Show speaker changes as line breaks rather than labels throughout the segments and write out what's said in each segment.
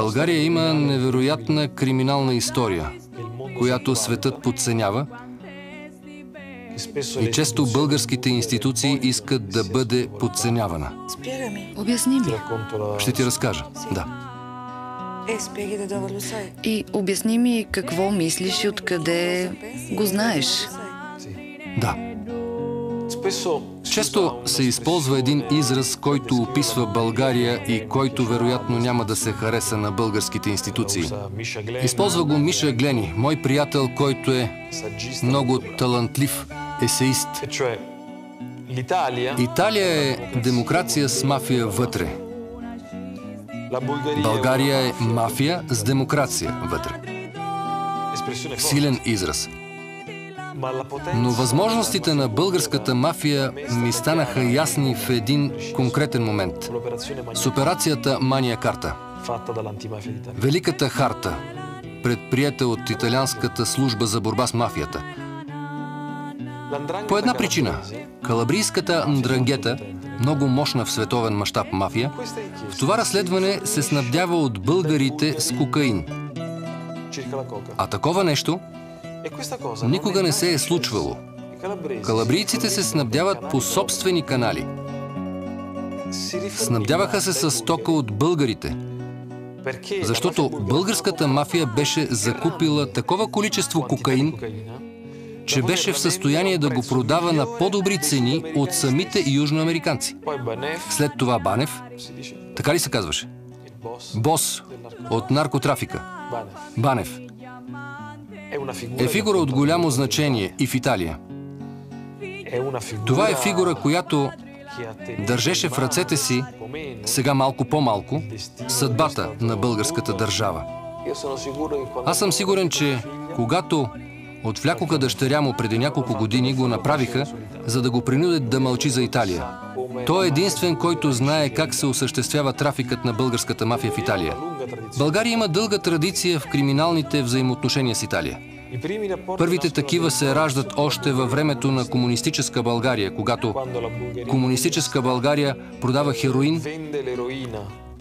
България има невероятна криминална история, която светът подценява и често българските институции искат да бъде подценявана.
Обясни ми.
Ще ти разкажа, да.
И обясни ми какво мислиш и откъде го знаеш.
Да. Често се използва един израз, който описва България и който вероятно няма да се хареса на българските институции. Използва го Миша Глени, мой приятел, който е много талантлив есеист. Италия е демокрация с мафия вътре. България е мафия с демокрация вътре. Силен израз. Но възможностите на българската мафия ми станаха ясни в един конкретен момент. С операцията Мания Карта. Великата харта, предприета от италианската служба за борба с мафията. По една причина. Калабрийската ндрангета, много мощна в световен мащаб мафия, в това разследване се снабдява от българите с кокаин. А такова нещо никога не се е случвало. Калабрийците се снабдяват по собствени канали. Снабдяваха се с стока от българите, защото българската мафия беше закупила такова количество кокаин, че беше в състояние да го продава на по-добри цени от самите южноамериканци. След това Банев, така ли се казваше? Бос от наркотрафика. Банев е фигура от голямо значение и в Италия. Това е фигура, която държеше в ръцете си, сега малко по-малко, съдбата на българската държава. Аз съм сигурен, че когато отвлякоха дъщеря му преди няколко години, го направиха, за да го принудят да мълчи за Италия. Той е единствен, който знае как се осъществява трафикът на българската мафия в Италия. България има дълга традиция в криминалните взаимоотношения с Италия. Първите такива се раждат още във времето на комунистическа България, когато комунистическа България продава хероин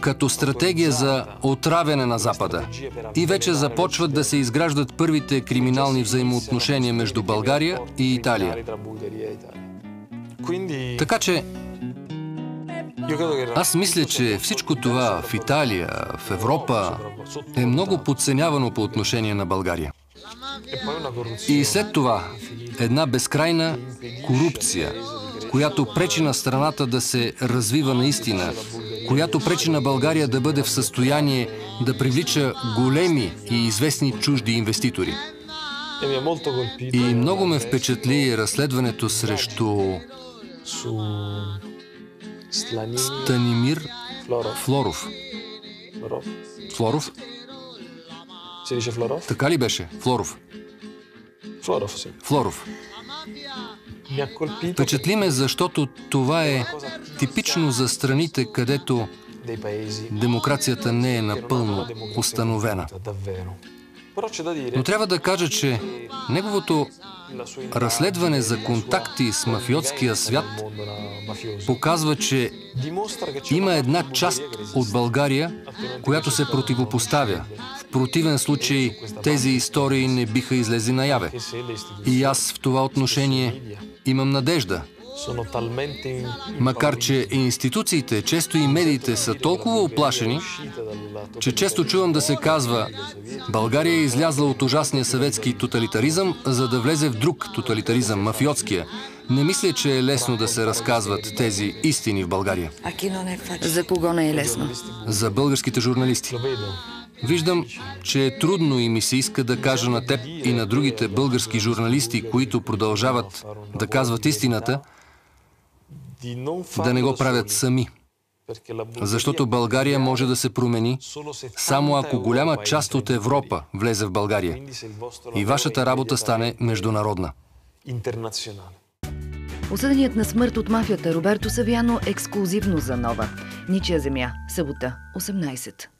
като стратегия за отравяне на Запада. И вече започват да се изграждат първите криминални взаимоотношения между България и Италия. Така че аз мисля, че всичко това в Италия, в Европа е много подценявано по отношение на България. И след това една безкрайна корупция, която пречи на страната да се развива наистина, която пречи на България да бъде в състояние да привлича големи и известни чужди инвеститори. И много ме впечатли разследването срещу Станимир Флоров. Флоров? Така ли беше? Флоров. Флоров. Впечатли ме, защото това е типично за страните, където демокрацията не е напълно установена. Но трябва да кажа, че неговото разследване за контакти с мафиотския свят показва, че има една част от България, която се противопоставя. В противен случай тези истории не биха излезли наяве. И аз в това отношение имам надежда. Макар че институциите, често и медиите са толкова оплашени, че често чувам да се казва: България е излязла от ужасния съветски тоталитаризъм, за да влезе в друг тоталитаризъм, мафиотския. Не мисля, че е лесно да се разказват тези истини в България.
За кого не е лесно?
За българските журналисти. Виждам, че е трудно и ми се иска да кажа на теб и на другите български журналисти, които продължават да казват истината, да не го правят сами. Защото България може да се промени само ако голяма част от Европа влезе в България и вашата работа стане международна.
Осъденият на смърт от мафията Роберто Савиано ексклузивно за Нова. Ничия земя. Събота, 18.